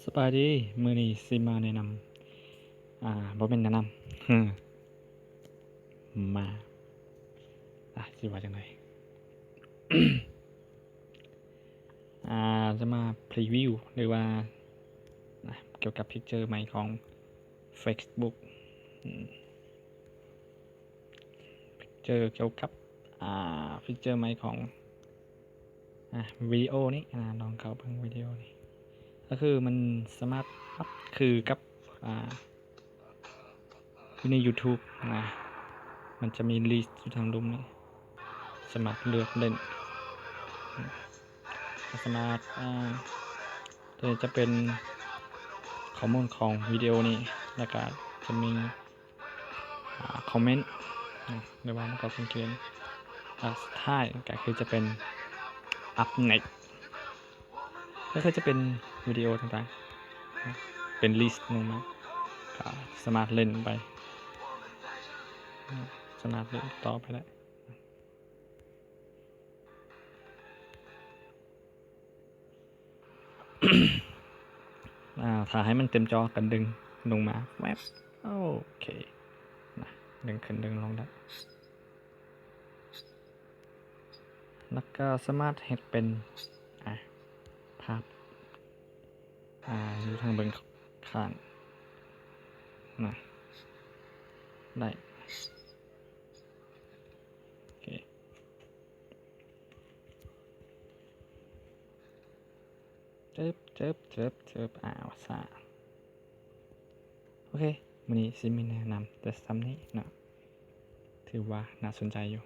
สบายดีมื้อนี้สิมาแนะนบ่แม่นแนะนำมาสิว่าจั่งใด จะมาพรีวิวหรือว่าเกี่ยวกับฟีเจอร์ใหม่ของ Facebook อืมฟีเจอร์เกี่ยวกับฟีเจอร์ใหม่ของวิดีโอนี้ลองเข้าเบิ่งวิดีโอนี้ก็คือมันสามารถปรับคือกับอยู่ใน YouTube มันจะมีลิสต์อยู่ทางมุมนี้สามารถเลือกเล่นสามารถตัวนี้จะเป็นข้อมูลของวิดีโอนี้แล้วก็จะมีคอมเมนต์หรือว่ามันก็เป็นเขียนสุดท้ายก็คือจะเป็นอัปเน็ตก็คือจะเป็นวิดีโอต่างๆเป็นลิสต์ลงมาก็สามารถเล่นไปสามารถเล่นต่อไปได้ถ้าให้มันเต็มจอกันดึงลงมาแวบโอเคดึงขึ้นดึงลงได้แล้วก็สามารถเฮ็ดเป็นภาพอยู่ทางเบิ่งข้างได้โอเคเจิบว่าซ่าโอเคมื้อนี้สิมีแนะนำแต่ซ้ำนี้ถือว่าน่าสนใจอยู่